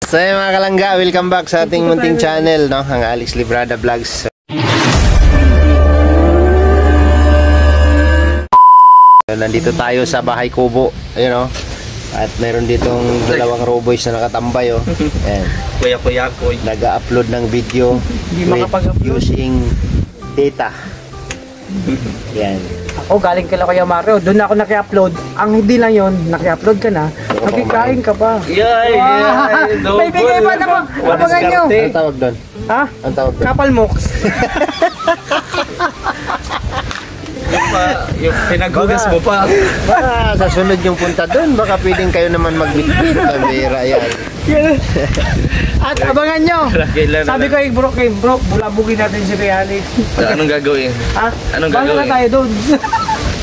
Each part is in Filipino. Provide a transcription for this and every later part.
So yun mga kalangga, welcome back sa ating munting channel, no? Ang Alex Librada Vlogs. Nandito tayo sa Bahay Kubo, ayun, no? At mayroon ditong dalawang roboys na nakatambay, oh. Ayan. Kuya ko. Nag-upload ng video using data. Yan. Ako galing kala Kuya Mario, doon ako naki-upload. Ang hindi lang yon, naki-upload ka na, magkikain ka pa. Yay! May bigay pa naman. Abangan nyo. Ang tawag doon? Ha? Ang tawag doon? Kapal Mox. Yung pinagugas mo pa. Baka sa sunod yung punta doon, baka pwedeng kayo naman magbitbit. Kabira yan. At abangan nyo. Sabi ko kay bro, bulabugin natin si Realix. Anong gagawin? Ha? Anong Baka gagawin? na tayo doon.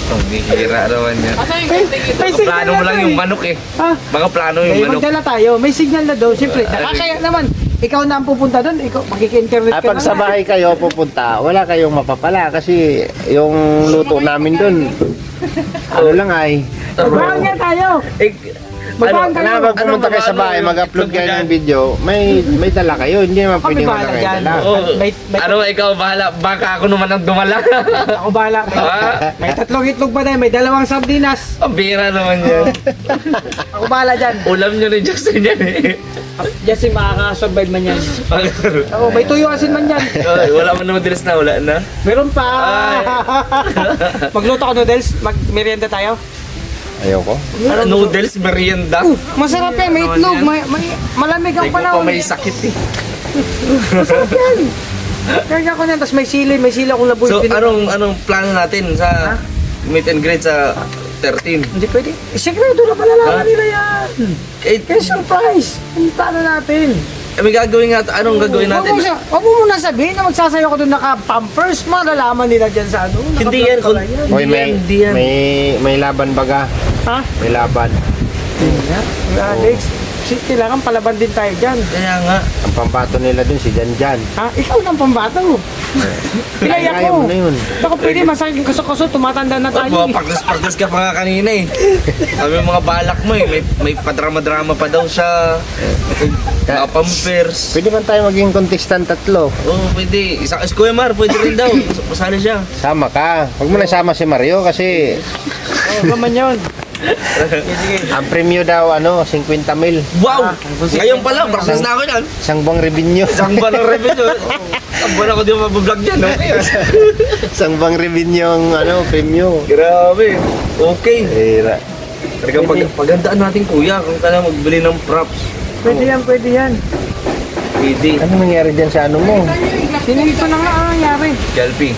Ang bihira naman yan. Baka plano mo lang yung manok eh. Ha? Baka plano yung May manok. magdala tayo, may signal na doon. Siyempre, kaya naman, ikaw na ang pupunta doon, ikaw magkiki-internet ka Pag sa bahay kayo pupunta, wala kayong mapapala kasi yung luto namin doon, ano lang ay. Magbahan nga tayo. Magbahan kayo. Pag pumunta kayo sa bahay, mag-upload kayo ng video, may dala kayo, hindi naman pwede wala kayo dala. Ano, ikaw bahala. Baka ako naman ang dumala. Ako bahala. May 3 itlog pa tayo, may 2 sardinas. Ang bihira naman yan. Ako bahala dyan. Ulam nyo ni Justin yan eh. Jesse, makaka-survive man yan. Oo, may tuyo asin man yan. Wala mo naman dilis na, wala na. Meron pa. Magluto ka noodles, mag-merienda tayo. Ayoko. Noodles, merienda. Masarap yan, may itlog, may malamig ang Tingnan panahon. pa may sakit eh. Masarap yan. Kaya ko na, tapos may sili akong laboy. So, anong plano natin sa meet and greet sa 13? Hindi pwede. Sigurado na palalaman nila yan. Kaya surprise. Ang plano natin. May gagawin nga, anong gagawin natin? Huwag mo muna sabihin na magsasayo ko doon naka-pampers. Malalaman nila dyan sa ano. Hindi yan. Hoy, may laban baga. Ha? May laban. Alex, kailangan palaban din tayo dyan. Kaya nga. Ang pambato nila dun si Janjan. Ha? Ikaw ng pambato. Pinaya Kaya ko. mo na yun. Baka pwede masakit yung kaso-kaso, tumatanda na tayo. Pagdas ka pa nga kanina eh. Sabi mga balak mo eh. May padrama-drama pa daw siya. Mga pampers. Pwede man tayo maging contestant 3. Oo, pwede. Kuya Mar, pwede rin daw. Masali siya. Sama ka. Huwag mo na sama si Mario kasi Naman yun. ang premyo daw 50 mil. Wow! Ngayon pa lang, practice na ako yan. Isang buwang revenue. Isang buwan ng revenue. Ang buwan ako di mabablog dyan. Okay. Isang buwang revenue ang premyo. Grabe. Okay. Hira. Talagang pagandaan natin kuya kung kailangan magbili ng props. Pwede yan, pwede yan. Pwede. Ano nangyari dyan sa ano mo? Sinilito na nga ang nangyari. Galpi.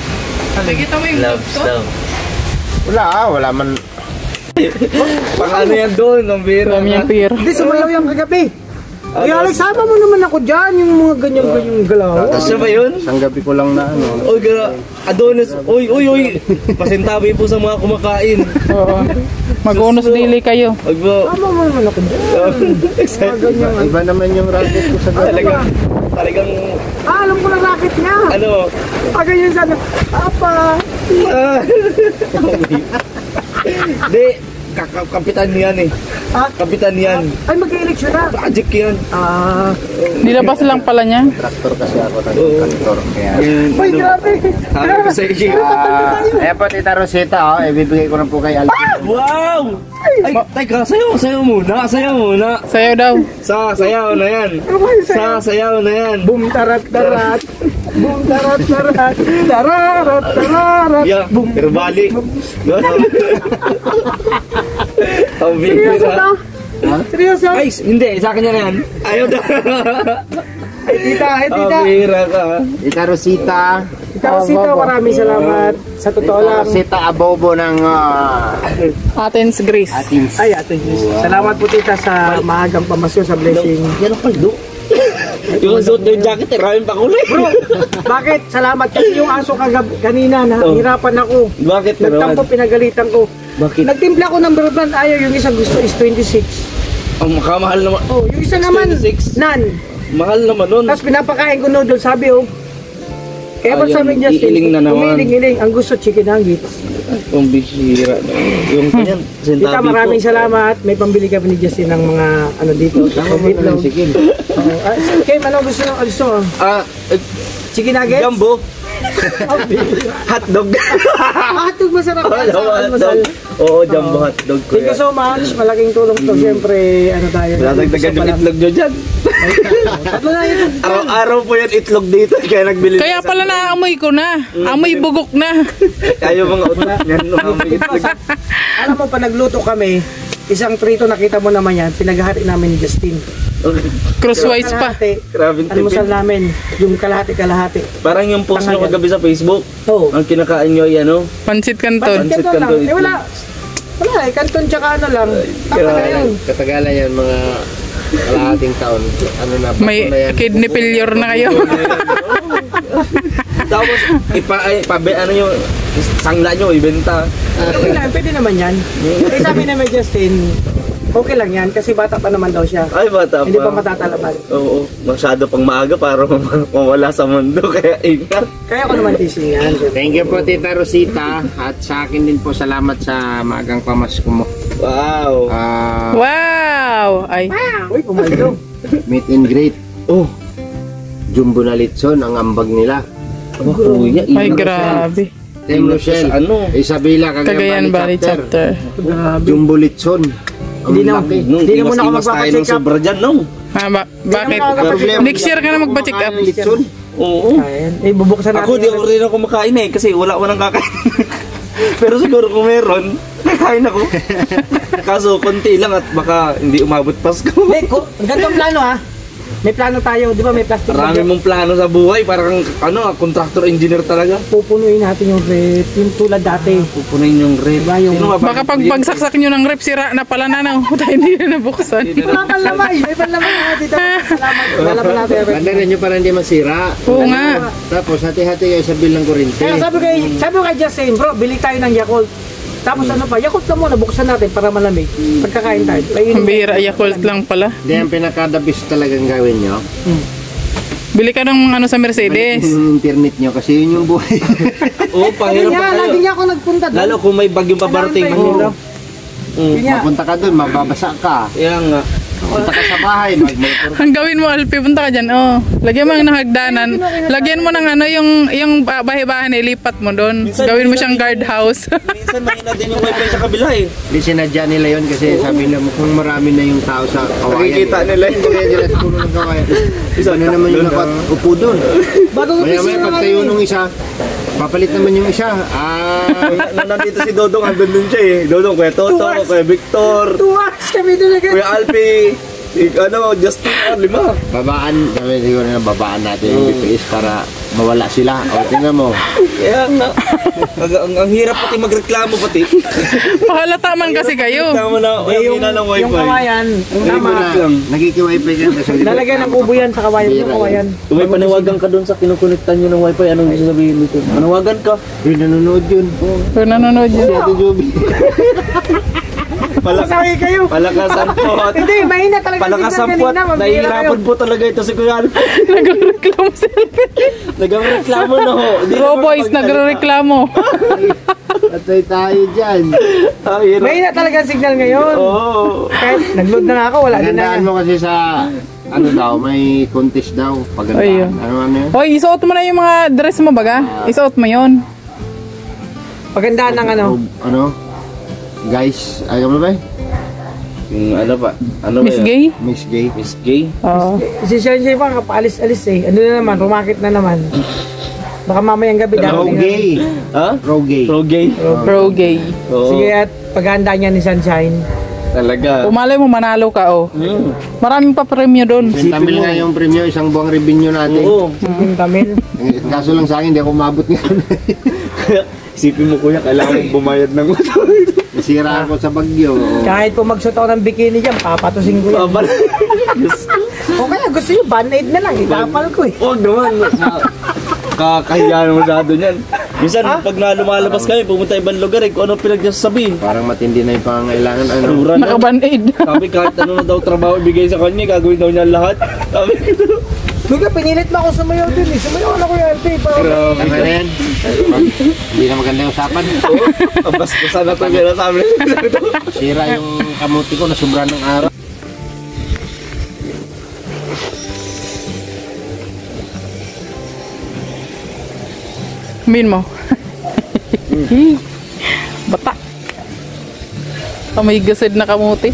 Loves daw. Wala man. Pang ano yan doon, ang bira. Hindi, sumayaw yung kagabi. Ay, Alex, sama mo naman ako dyan, yung mga ganyan-ganyang galaw. Siya ba yun? Isang gabi ko lang na Oy, Adonis. Uy. Pasintabi po sa mga kumakain. Oo. Mag-unos dili kayo. Sama mo naman ako dyan. Iba naman yung racket ko sa gabi. Talagang, Alam ko na racket niya. ano? Ganyan sana. Apa. Di, kapitan yan eh. Ha? Kapitan yan. Ay, mag-eleksyon na. Project yan. Nilabas lang pala niya. Traktor kasi ako ng kantor. Kaya. Ay, grabe. Sabi ko sa iyo. Ayan po, Tita Rosita, ibibigay ko na po kay Alvin. Wow! Ay, teka, sayaw muna. Sayaw daw. Sayaw na yan. Sayaw na yan. Boom, tarat. Boom, tarat. Tararat. Yeah, terbalik. Ang Seryoso bihira. ka? Seryoso? Ay, hindi, sa akin yan. Ayaw daw. Ay, tita. Ang bihira ka. Tita Rosita. Tita Rosita, maraming salamat. Sa totoo Tita lang. Rosita Abobo ng Athens, Greece. Atins. Ay, Ate Jess. Salamat po tita sa maagang pamasyo sa blessing. Yan ang paldo. Yung suot ng jacket, maraming pakulay. Bro, bakit? Salamat kasi yung aso kanina na hirapan ako. Bakit Nagtampo, pinagalitan ko. Bakit? Nagtimpla ko ng brand, ayaw yung isa gusto is 26. Ang makamahal naman. Oh, yung isa naman 26? nan. Mahal naman nun. Tapos pinapakain ko noodles, sabi oh. Kaya pa sabi niya, iiling na naman. umiling-iling. Ang gusto, chicken nuggets. Yung bisira na. Yung kanyan, Tita, sentabi maraming po. salamat. May pambili ka ni Justin ng mga ano dito. Itlog. Sige. Kim, ano gusto mo? Chicken nuggets? Jumbo. Hotdog. Hotdog masarap. Hotdog. Oo, jumbo hotdog ko Thank you so much. Malaking tulong to. Siyempre, ano tayo. Dadagdagan yung itlog nyo dyan. Tatlo na yun. Araw-araw po yan itlog dito. Kaya nagbili. Kaya pala naamoy ko na. Amoy bugok na. Ayaw mga utak yan. Umamay itlog. Alam mo, pa nagluto kami, isang prito nakita mo naman yan, pinaghahati namin ni Justin. Crosswise pa. Grabing Almusal tipid. namin, yung kalahati-kalahati. Parang yung post nyo kagabi sa Facebook. Oo. Ang kinakain nyo ay ano. Pansit Canton. Pansit Kanton lang. Canton. Wala. Wala eh, kanton tsaka ano lang. Tama na yun. Katagalan yan, mga kalahating taon. Ano na, May bago na yan. kidney failure na kayo. Tapos, ano yung sangla nyo, ibenta. Okay lang, pwede naman yan. Eh sabi naman Justin, okay lang yan kasi bata pa naman daw siya. Ay, bata pa. Hindi pa matatalaban. Oo, masyado pang maaga para mawala sa mundo. Kaya ingat. Kaya ko naman teasing yan. Thank you po, Tita Rosita. At sa akin din po, salamat sa maagang pamasko mo. Wow. Wow! Ay, Uy, pumaldo. Meet and greet. Oh, Jumbo na litson ang ambag nila. kuya. ay grabe. Team Rochelle. Ano? Isabela, Cagayan Valley chapter. Jumbo litson. Ang Hindi na, laki. Nung hindi na muna ako iwas tayo ng magpapacheck up. sobra dyan, no? Bakit? Problema. Next year ka na magpa-check up. Kumakain ng litson. Oo. Ayan. Eh, bubuksan natin. Ako di ako rin ako makain eh, kasi wala ko nang kakain. Pero siguro kung meron, kakain ako. Kaso konti lang at baka hindi umabot Pasko. Hindi, ganito ang plano ha. May plano tayo, di ba may plastic Marami bag? mong plano sa buhay, parang contractor engineer talaga. Pupunuin natin yung rep, yung tulad dati. Pupunin yung rep. Diba yung- Sino nga ba- Baka pag pagsaksak nyo ng rep, sira na pala na nang hindi na nabuksan. Wala pang lamay, may panlamay na dito. Salamat, lalaman natin. Bandaran nyo para hindi masira. Oo nga. Tapos hati-hati kayo sa bilang kuryente. Kaya sabi ko kay Justin, bro, bili tayo ng Yakult. Tapos ano pa, Yakult na muna, buksan natin para malamig. Pagkakain tayo. Ang bihira, Yakult lang pala. Hindi, ang pinakadabis talagang gawin nyo. Bili ka ng ano sa Mercedes. Yung internet nyo kasi yun yung buhay. Oo, pahirap pa Lagi kayo. niya ako nagpunta doon. Lalo kung may bagyong paparating. Kailangan tayo. mahirap. Yun nga. Mapunta ka dun, mababasa ka. Kaya nga. Punta ka sa bahay, Ang gawin mo, Alpi, punta ka dyan. Oh, lagyan mo ng hagdanan. Lagyan mo ng ano, yung bahay-bahay na ilipat mo doon. Gawin mo siyang guardhouse. Minsan mahina din yung wifi sa kabila eh. Hindi sinadya nila yun kasi sabi na kung marami na yung tao sa kawayan. Nakikita nila yun. Kaya nila sa puno ng kawayan. Isa na naman yung nakaupo dun. Bagong Maya opisina maya pagtayo nung isa, papalit naman yung isa. Nung nandito si Dodong, andun dun siya eh. Dodong, Kuya Toto, Tuwas. Kuya Victor, Tuwas kami doon agad. Kuya Alpi, Justin, 5. Babaan, kami siguro na babaan natin yung BPS para mawala sila. O tingnan mo. Kaya nga. Ang hirap pati magreklamo pati. Pahalata man kasi kayo. Reklamo na, Yung hina ng wifi. kawayan, Tama na, nagkikiwifi ka. lalagyan ng kubo yan sa kawayan. Yung kawayan. Kung may panawagan ka doon sa kinukonektan nyo ng wifi, anong gusto sabihin nito? Panawagan ka. Yung nanonood yun. Kung nanonood Si yun. Ate Joby. Masawi kayo. Palakasan po. Hindi, mahina talaga. Palakasan po at nahihirapan po talaga ito si Kuya Alpi. Nagreklamo si Alpi. Nagreklamo na ho. Hindi Raw naman boys, magsalita. nagreklamo. Atay tayo dyan. Ah, hirap. Mahina talaga ang signal ngayon. Oo. Kahit nag-load na nga ako, wala din na. Gandaan mo kasi sa ano daw, may contest daw. Pagandaan. Ayun. Ano yun? Hoy, isuot mo na yung mga dress mo baga. Isuot mo yun. Pagandaan ng ano. Ano? Guys, ayaw mo ba? Yung ano pa? Ano ba Miss yun? Gay? Miss Gay. Miss Gay? Oo. Si Shenshei pa, kapaalis-alis eh. Ano na naman, rumakit na naman. Baka mamayang gabi Row darating na. Gay. Ha? Row Gay. Pro Gay? Pro gay. Oo. Sige at paghahanda niya ni Sunshine. Talaga. Umalay mo, manalo ka oh. Maraming pa premyo doon. Yung Tamil nga yung premyo, isang buwang revenue natin. Oo. Yung Tamil. Kaso lang sa akin, hindi ako umabot nga. Isipin mo kuya, kailangan mong bumayad ng utang. Nasira ako sa bagyo. Kahit po magsuot ako ng bikini dyan, papatusin ko yan. Babal. O kaya gusto nyo, band-aid na lang, itapal ko eh. Huwag naman. Kakahiya naman masyado niyan. Minsan, pag lumalabas kami, pumunta ibang lugar, kung ano pinagsasabi. Parang matindi na yung pangangailangan. Ano? Rura na. Naka-band-aid. Sabi kahit ano na daw trabaho ibigay sa kanya, gagawin daw niya lahat. Sabi ko. Kuya, pinilit na ako sumayaw din eh. Sumayaw na Kuya LP. Grabe. Ano na yan? Hindi na maganda yung usapan. Ang basta na ito gano'n sa amin. Sira yung kamuti ko na sobra ng araw. Min mo. Bata. May gasid na kamuti.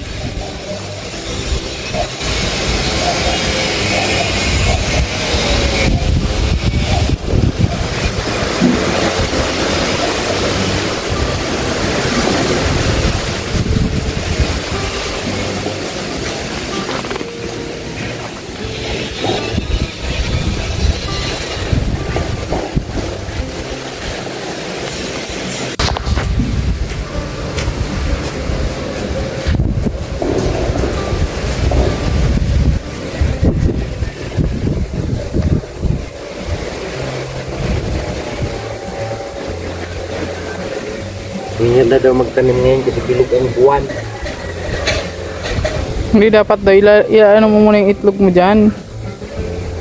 Hindi na daw magtanim ngayon kasi bilog ang buwan. Hindi dapat daw. Ano mo muna yung itlog mo dyan.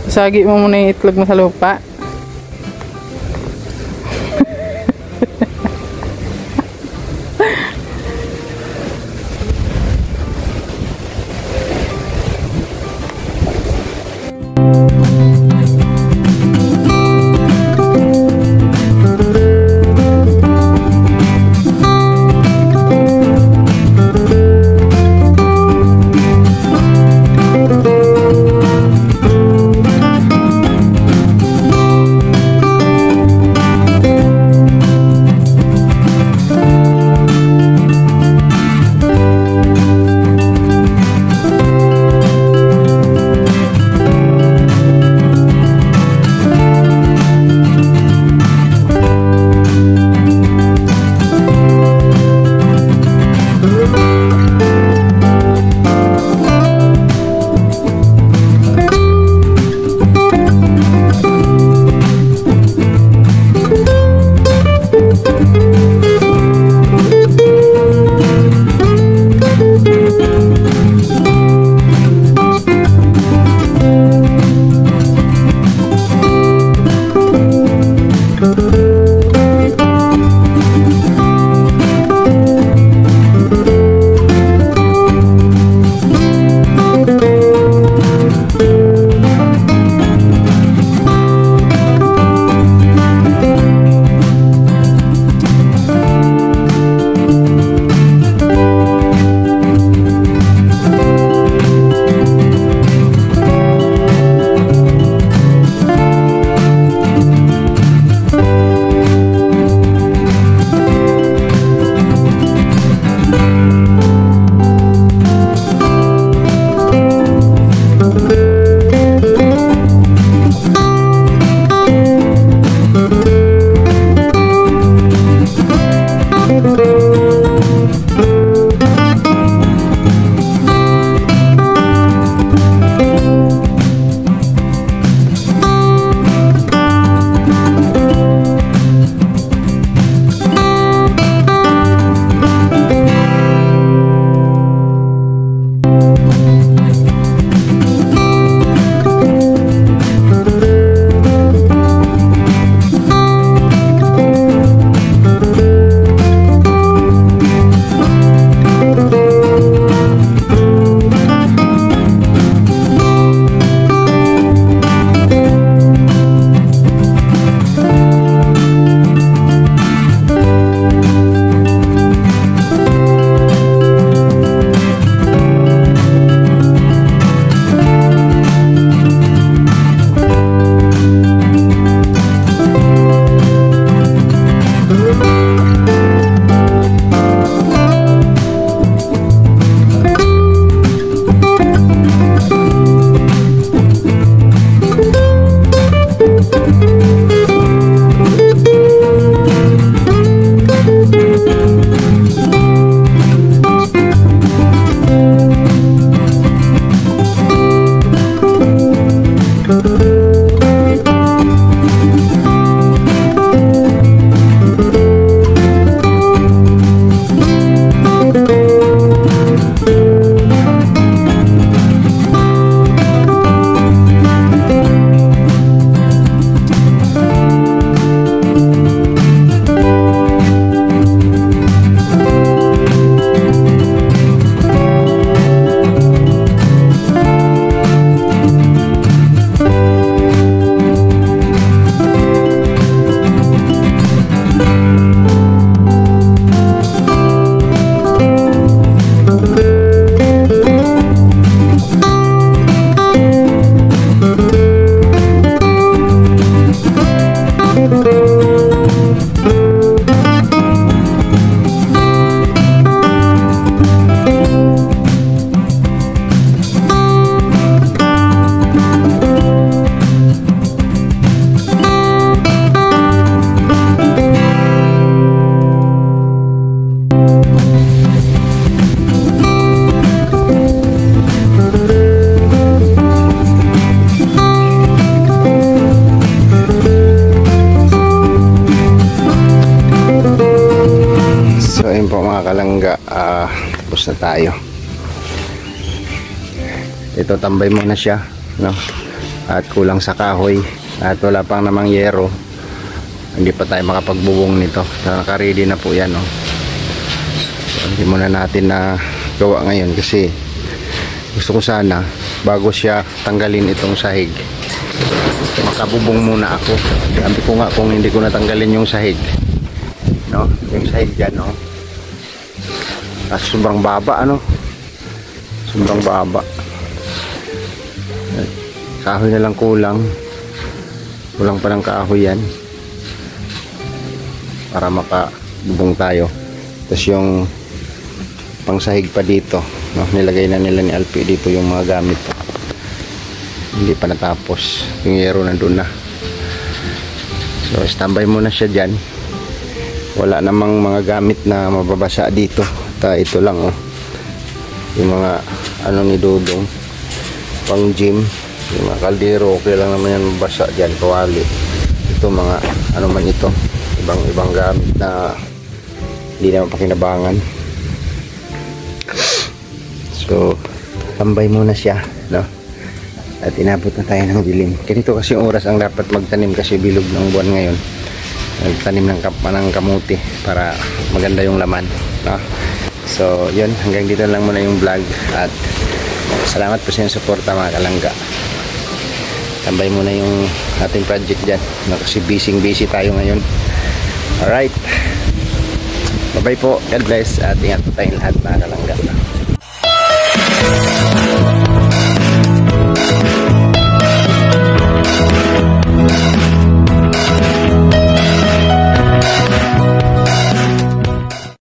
Sagi mo muna yung itlog mo sa lupa. na tayo. Ito, tambay muna siya, no? At kulang sa kahoy at wala pang namang yero, hindi pa tayo makapagbubong nito. So, naka-ready na po yan, no? So, hindi muna natin na gawa ngayon kasi gusto ko sana bago siya tanggalin itong sahig, makabubong muna ako. Sabi ko nga, kung hindi ko natanggalin yung sahig, no? Yung sahig dyan, no? At sobrang baba, ano? Sobrang baba. Kahoy na lang kulang pa ng kahoy yan para makabubong tayo. Tapos yung pangsahig pa dito, no? Nilagay na nila ni Alpi dito yung mga gamit, hindi pa natapos, yung yero nandun na. So standby muna siya dyan, wala namang mga gamit na mababasa dito. Ito lang, oh, yung mga ano ni Dudong, pang gym, yung mga kaldero, okay lang naman yan mabasa dyan, kawali. Ito mga ano man ito, ibang gamit na hindi naman pakinabangan. So tambay muna siya, no? At inabot na tayo ng dilim. Ganito kasi yung oras ang dapat magtanim kasi bilog ng buwan ngayon. Nagtanim ng kamuti para maganda yung laman, no? So yun, hanggang dito lang muna yung vlog. At salamat po sa inyong suporta, mga kalangga. Tambay muna yung ating project dyan, no? Kasi busy tayo ngayon. Alright, bye bye po, God bless, at ingat po tayong lahat, mga kalangga.